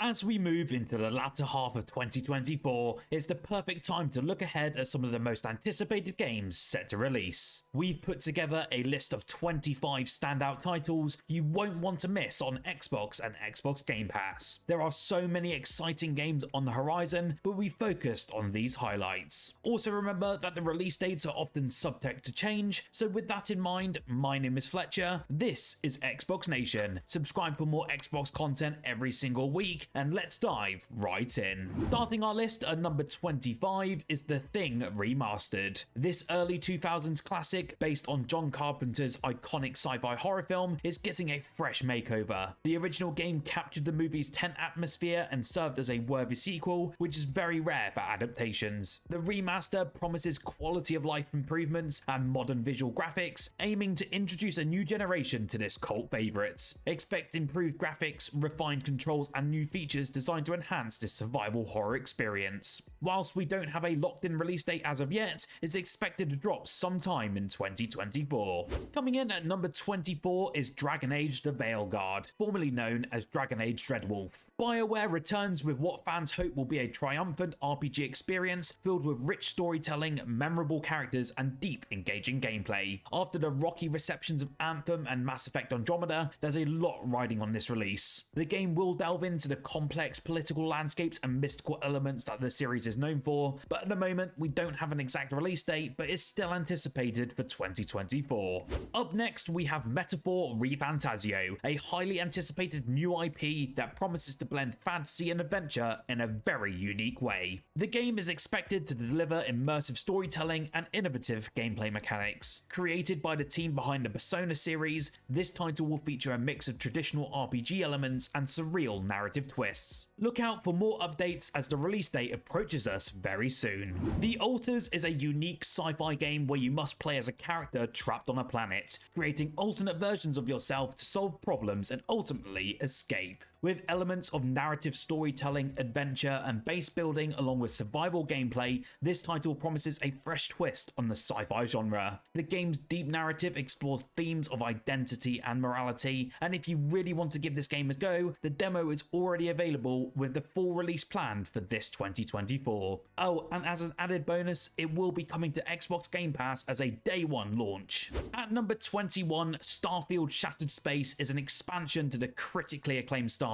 As we move into the latter half of 2024, it's the perfect time to look ahead at some of the most anticipated games set to release. We've put together a list of 25 standout titles you won't want to miss on Xbox and Xbox Game Pass. There are so many exciting games on the horizon, but we focused on these highlights. Also remember that the release dates are often subject to change, so with that in mind, my name is Fletcher, this is Xbox Nation. Subscribe for more Xbox content every single week, and let's dive right in. Starting our list at number 25 is The Thing Remastered. This early 2000s classic, based on John Carpenter's iconic sci-fi horror film, is getting a fresh makeover. The original game captured the movie's tense atmosphere and served as a worthy sequel, which is very rare for adaptations. The remaster promises quality of life improvements and modern visual graphics, aiming to introduce a new generation to this cult favourite. Expect improved graphics, refined controls, and new features designed to enhance this survival horror experience. Whilst we don't have a locked-in release date as of yet, it's expected to drop sometime in 2024. Coming in at number 24 is Dragon Age: The Veilguard, formerly known as Dragon Age Dreadwolf. BioWare returns with what fans hope will be a triumphant RPG experience filled with rich storytelling, memorable characters, and deep, engaging gameplay. After the rocky receptions of Anthem and Mass Effect Andromeda, there's a lot riding on this release. The game will delve into the complex political landscapes and mystical elements that the series is known for, but at the moment we don't have an exact release date, but it's still anticipated for 2024. Up next we have Metaphor ReFantazio, a highly anticipated new IP that promises to blend fantasy and adventure in a very unique way. The game is expected to deliver immersive storytelling and innovative gameplay mechanics. Created by the team behind the Persona series, this title will feature a mix of traditional RPG elements and surreal narrative twists. Look out for more updates as the release date approaches us very soon. The Alters is a unique sci-fi game where you must play as a character trapped on a planet, creating alternate versions of yourself to solve problems and ultimately escape. With elements of narrative storytelling, adventure, and base building along with survival gameplay, this title promises a fresh twist on the sci-fi genre. The game's deep narrative explores themes of identity and morality, and if you really want to give this game a go, the demo is already available with the full release planned for this 2024. Oh, and as an added bonus, it will be coming to Xbox Game Pass as a day one launch. At number 21, Starfield Shattered Space is an expansion to the critically acclaimed Starfield.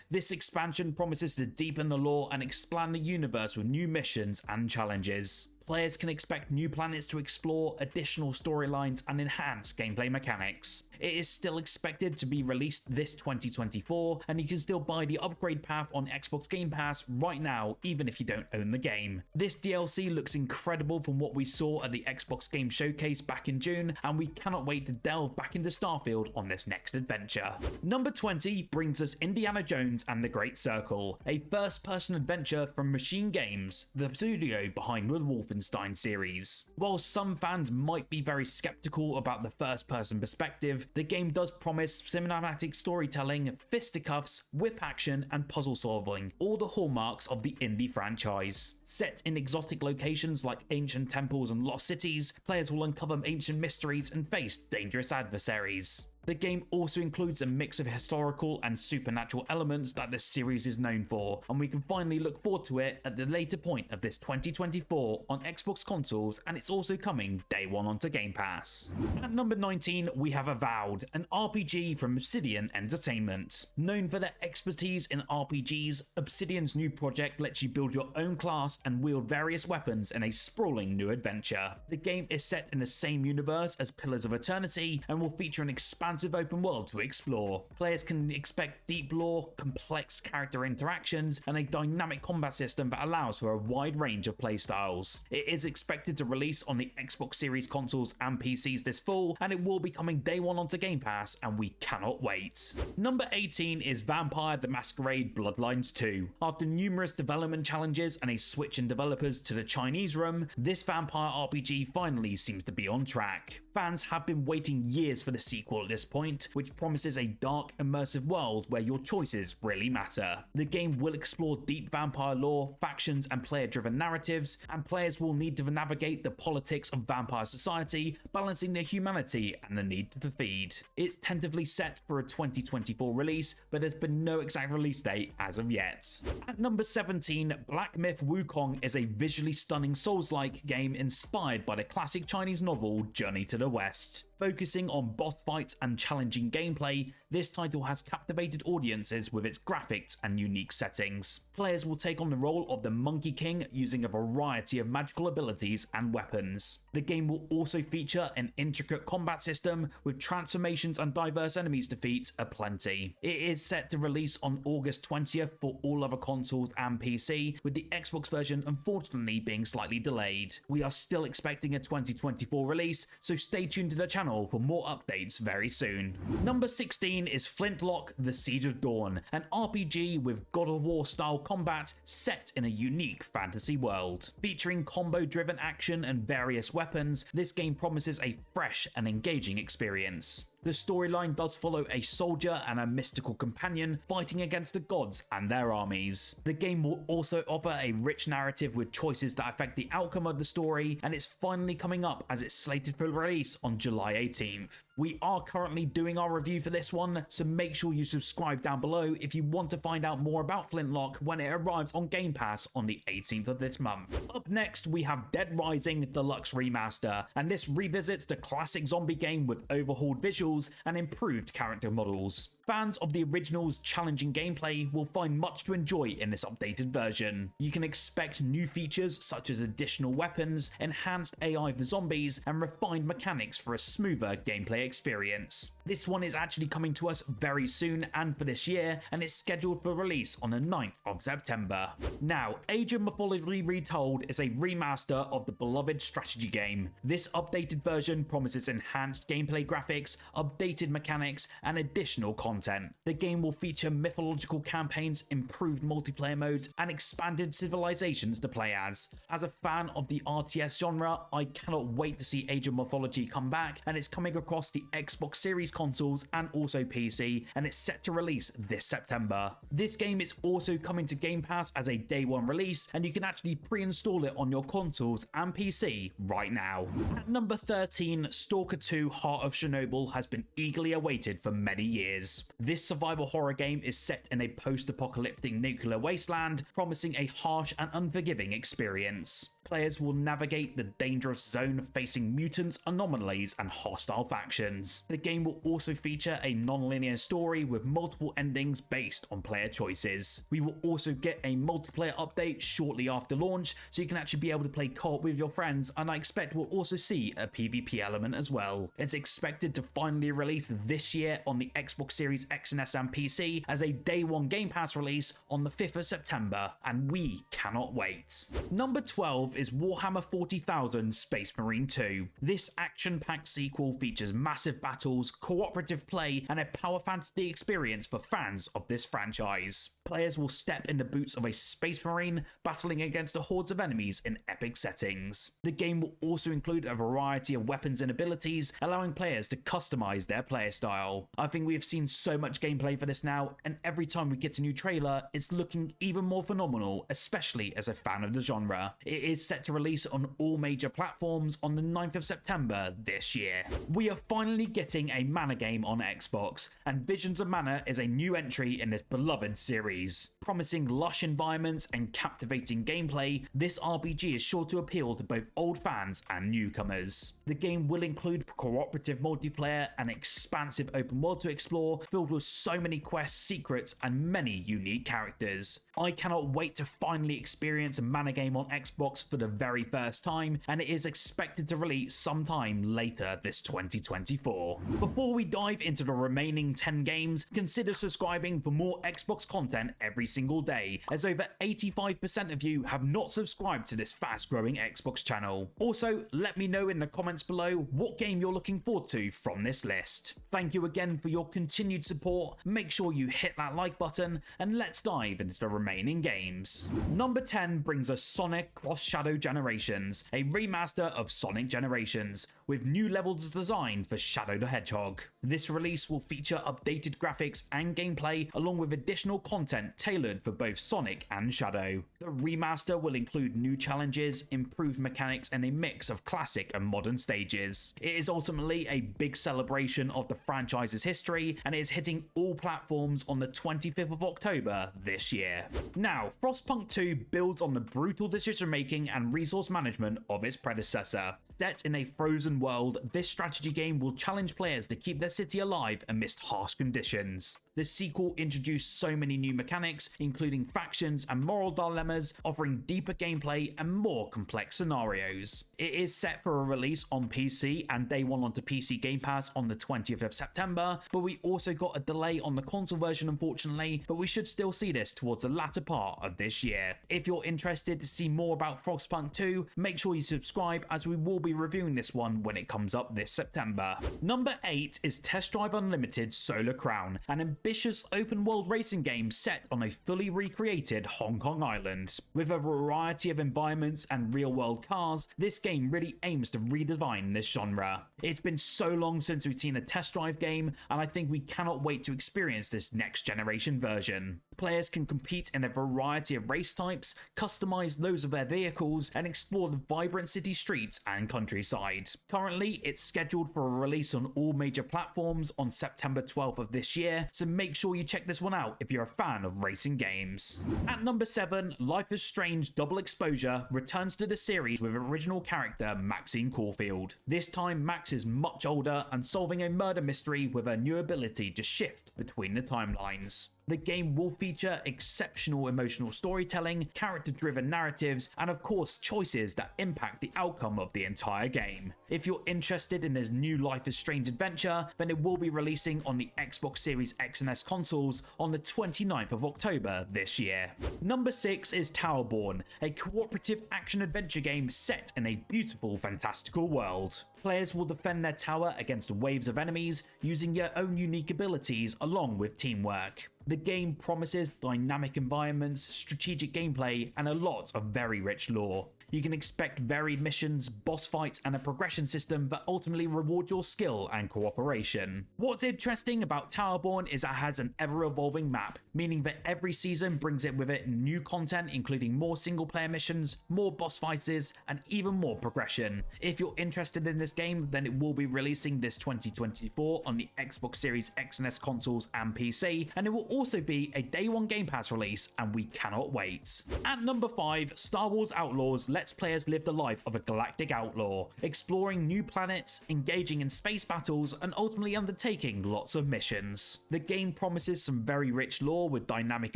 This expansion promises to deepen the lore and expand the universe with new missions and challenges. Players can expect new planets to explore, additional storylines, and enhanced gameplay mechanics. It is still expected to be released this 2024, and you can still buy the upgrade path on Xbox Game Pass right now, even if you don't own the game. This DLC looks incredible from what we saw at the Xbox Game Showcase back in June, and we cannot wait to delve back into Starfield on this next adventure. Number 20 brings us Indiana Jones and the Great Circle, a first-person adventure from Machine Games, the studio behind the Wolfenstein series. While some fans might be very skeptical about the first-person perspective, the game does promise cinematic storytelling, fisticuffs, whip action, and puzzle solving, all the hallmarks of the indie franchise. Set in exotic locations like ancient temples and lost cities, players will uncover ancient mysteries and face dangerous adversaries. The game also includes a mix of historical and supernatural elements that the series is known for, and we can finally look forward to it at the later point of this 2024 on Xbox consoles, and it's also coming day one onto Game Pass. At number 19, we have Avowed, an RPG from Obsidian Entertainment. Known for their expertise in RPGs, Obsidian's new project lets you build your own class and wield various weapons in a sprawling new adventure. The game is set in the same universe as Pillars of Eternity and will feature an expansive open world to explore. Players can expect deep lore, complex character interactions, and a dynamic combat system that allows for a wide range of playstyles. It is expected to release on the Xbox Series consoles and PCs this fall, and it will be coming day one onto Game Pass, and we cannot wait. Number 18 is Vampire: The Masquerade Bloodlines 2. After numerous development challenges and a switch in developers to the Chinese room, this vampire RPG finally seems to be on track. Fans have been waiting years for the sequel at this this point, which promises a dark, immersive world where your choices really matter. The game will explore deep vampire lore, factions, and player-driven narratives, and players will need to navigate the politics of vampire society, balancing their humanity and the need to feed. It's tentatively set for a 2024 release, but there's been no exact release date as of yet. At number 17, Black Myth WuKong is a visually stunning Souls-like game inspired by the classic Chinese novel Journey to the West. Focusing on boss fights and challenging gameplay, this title has captivated audiences with its graphics and unique settings. Players will take on the role of the Monkey King using a variety of magical abilities and weapons. The game will also feature an intricate combat system with transformations and diverse enemies to defeat aplenty. It is set to release on August 20th for all other consoles and PC, with the Xbox version unfortunately being slightly delayed. We are still expecting a 2024 release, so stay tuned to the channel for more updates very soon. Number 16 is Flintlock: The Siege of Dawn, an RPG with God of War style combat set in a unique fantasy world. Featuring combo-driven action and various weapons, this game promises a fresh and engaging experience. The storyline does follow a soldier and a mystical companion fighting against the gods and their armies. The game will also offer a rich narrative with choices that affect the outcome of the story, and it's finally coming up as it's slated for release on July 18th. We are currently doing our review for this one, so make sure you subscribe down below if you want to find out more about Flintlock when it arrives on Game Pass on the 18th of this month. Up next, we have Dead Rising Deluxe Remaster, and this revisits the classic zombie game with overhauled visuals and improved character models. Fans of the original's challenging gameplay will find much to enjoy in this updated version. You can expect new features such as additional weapons, enhanced AI for zombies, and refined mechanics for a smoother gameplay experience. This one is actually coming to us very soon and for this year, and it's scheduled for release on the 9th of September. Now, Age of Mythology Retold is a remaster of the beloved strategy game. This updated version promises enhanced gameplay graphics, updated mechanics, and additional content. The game will feature mythological campaigns, improved multiplayer modes, and expanded civilizations to play as. As a fan of the RTS genre, I cannot wait to see Age of Mythology come back, and it's coming across the Xbox Series consoles and also PC, and it's set to release this September. This game is also coming to Game Pass as a day one release, and you can actually pre-install it on your consoles and PC right now. At number 13, Stalker 2 Heart of Chernobyl has been eagerly awaited for many years. This survival horror game is set in a post-apocalyptic nuclear wasteland, promising a harsh and unforgiving experience. Players will navigate the dangerous zone facing mutants, anomalies, and hostile factions. The game will also feature a non-linear story with multiple endings based on player choices. We will also get a multiplayer update shortly after launch, so you can actually be able to play co-op with your friends, and I expect we'll also see a PvP element as well. It's expected to finally release this year on the Xbox Series X and S and PC as a day one Game Pass release on the 5th of September, and we cannot wait. Number 12 is Warhammer 40,000 Space Marine 2. This action-packed sequel features massive battles, cooperative play, and a power fantasy experience for fans of this franchise. Players will step in the boots of a Space Marine, battling against the hordes of enemies in epic settings. The game will also include a variety of weapons and abilities, allowing players to customize their playstyle. I think we have seen so much gameplay for this now, and every time we get a new trailer, it's looking even more phenomenal, especially as a fan of the genre. It is set to release on all major platforms on the 9th of September this year. We are finally getting a Mana game on Xbox, and Visions of Mana is a new entry in this beloved series. Promising lush environments and captivating gameplay, this RPG is sure to appeal to both old fans and newcomers. The game will include cooperative multiplayer and expansive open world to explore, filled with so many quests, secrets, and many unique characters. I cannot wait to finally experience a Mana game on Xbox for the very first time, and it is expected to release sometime later this 2024. Before we dive into the remaining 10 games, consider subscribing for more Xbox content content every single day, as over 85% of you have not subscribed to this fast-growing Xbox channel. Also, let me know in the comments below what game you're looking forward to from this list. Thank you again for your continued support. Make sure you hit that like button, and let's dive into the remaining games. Number 10 brings us Sonic Cross Shadow Generations, a remaster of Sonic Generations, with new levels designed for Shadow the Hedgehog. This release will feature updated graphics and gameplay, along with additional content tailored for both Sonic and Shadow. The remaster will include new challenges, improved mechanics, and a mix of classic and modern stages. It is ultimately a big celebration of the franchise's history, and it is hitting all platforms on the 25th of October this year. Now, Frostpunk 2 builds on the brutal decision making and resource management of its predecessor. Set in a frozen world, this strategy game will challenge players to keep their city alive amidst harsh conditions. The sequel introduced so many new mechanics, including factions and moral dilemmas, offering deeper gameplay and more complex scenarios. It is set for a release on PC and day one onto PC Game Pass on the 20th of September, but we also got a delay on the console version unfortunately, but we should still see this towards the latter part of this year. If you're interested to see more about Frostpunk 2, make sure you subscribe as we will be reviewing this one when it comes up this September. Number 8 is Test Drive Unlimited Solar Crown, an ambitious open world racing game set on a fully recreated Hong Kong island. With a variety of environments and real world cars, this game really aims to redefine this genre. It's been so long since we've seen a test drive game, and I think we cannot wait to experience this next generation version. Players can compete in a variety of race types, customize those of their vehicles, and explore the vibrant city streets and countryside. Currently, it's scheduled for a release on all major platforms on September 12th of this year, so make sure you check this one out if you're a fan of racing games. At number 7, Life is Strange Double Exposure returns to the series with original character Maxine Caulfield. This time, Max is much older and solving a murder mystery with her new ability to shift between the timelines. The game will feature exceptional emotional storytelling, character-driven narratives, and of course choices that impact the outcome of the entire game. If you're interested in this new Life is Strange adventure, then it will be releasing on the Xbox Series X and S consoles on the 29th of October this year. Number 6 is Towerborne, a cooperative action-adventure game set in a beautiful, fantastical world. Players will defend their tower against waves of enemies using your own unique abilities along with teamwork. The game promises dynamic environments, strategic gameplay, and a lot of very rich lore. You can expect varied missions, boss fights, and a progression system that ultimately reward your skill and cooperation. What's interesting about Towerborne is it has an ever-evolving map, meaning that every season brings it with it new content including more single-player missions, more boss fights, and even more progression. If you're interested in this game, then it will be releasing this 2024 on the Xbox Series X and S consoles and PC, and it will also be a day one Game Pass release, and we cannot wait. At number 5, Star Wars Outlaws lets players live the life of a galactic outlaw, exploring new planets, engaging in space battles, and ultimately undertaking lots of missions. The game promises some very rich lore with dynamic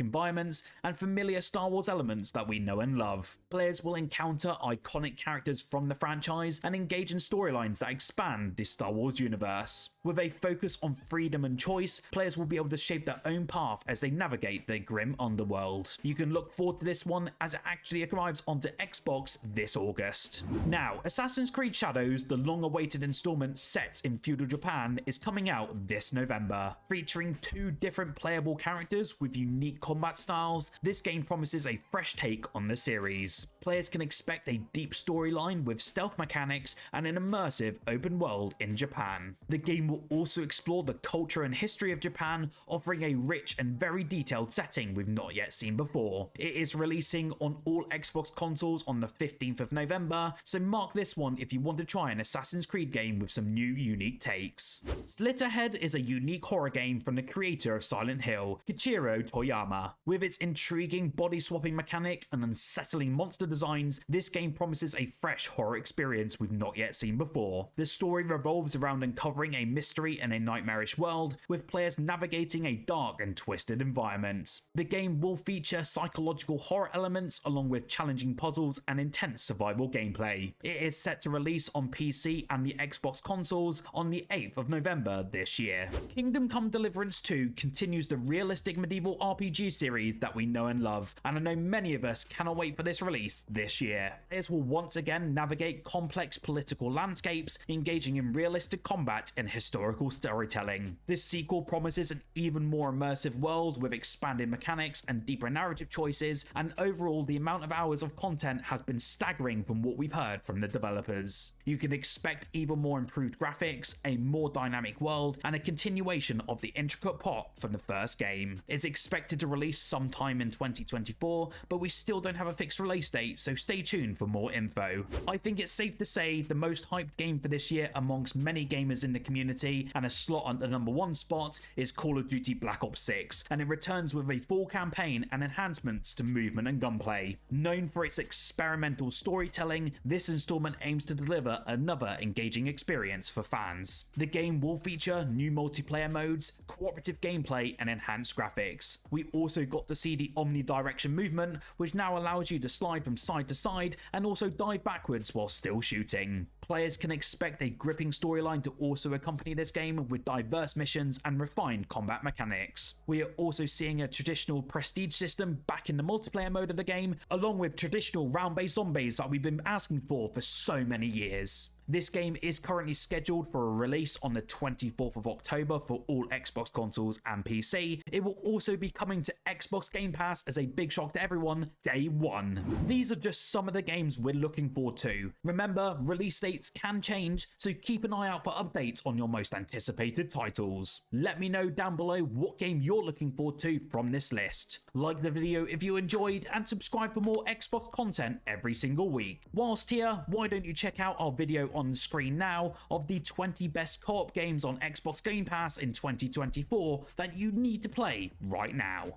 environments and familiar Star Wars elements that we know and love. Players will encounter iconic characters from the franchise and engage in storylines that expand the Star Wars universe. With a focus on freedom and choice, players will be able to shape their own path as they navigate the grim underworld. You can look forward to this one as it actually arrives onto Xbox this August. Now, Assassin's Creed Shadows, the long-awaited installment set in feudal Japan, is coming out this November. Featuring 2 different playable characters with unique combat styles, this game promises a fresh take on the series. Players can expect a deep storyline with stealth mechanics and an immersive open world in Japan. The game will also explore the culture and history of Japan, offering a rich and very detailed setting we've not yet seen before. It is releasing on all Xbox consoles on the 15th of November, so mark this one if you want to try an Assassin's Creed game with some new unique takes. Slitterhead is a unique horror game from the creator of Silent Hill, Kichiro Toyama. With its intriguing body swapping mechanic and unsettling monster designs, this game promises a fresh horror experience we've not yet seen before. The story revolves around uncovering a mystery in a nightmarish world, with players navigating a dark and twisted environment. The game will feature psychological horror elements along with challenging puzzles and intense survival gameplay. It is set to release on PC and the Xbox consoles on the 8th of November this year. Kingdom Come Deliverance 2 continues the realistic medieval RPG series that we know and love, and I know many of us cannot wait for this release this year. Players will once again navigate complex political landscapes, engaging in realistic combat and historical storytelling. This sequel promises an even more immersive world with expanded mechanics and deeper narrative choices, and overall the amount of hours of content has been staggering from what we've heard from the developers. You can expect even more improved graphics, a more dynamic world, and a continuation of the intricate plot from the first game. It's expected to release sometime in 2024, but we still don't have a fixed release date, so stay tuned for more info. I think it's safe to say the most hyped game for this year amongst many gamers in the community, and a slot on the #1 spot, is Call of Duty Black Ops 6, and it returns with a full campaign and enhancements to movement and gunplay. Known for its experimental storytelling, this installment aims to deliver another engaging experience for fans. The game will feature new multiplayer modes, cooperative gameplay, and enhanced graphics. We also got to see the omnidirection movement, which now allows you to slide from side to side and also dive backwards while still shooting. Players can expect a gripping storyline to also accompany this game with diverse missions and refined combat mechanics. We are also seeing a traditional prestige system back in the multiplayer mode of the game, along with traditional round-based zombies that we've been asking for so many years. This game is currently scheduled for a release on the 24th of October for all Xbox consoles and PC. It will also be coming to Xbox Game Pass as a big shock to everyone, day one. These are just some of the games we're looking forward to. Remember, release dates can change, so keep an eye out for updates on your most anticipated titles. Let me know down below what game you're looking forward to from this list. Like the video if you enjoyed, and subscribe for more Xbox content every single week. Whilst here, why don't you check out our video on the screen now of the 20 best co-op games on Xbox Game Pass in 2024 that you need to play right now.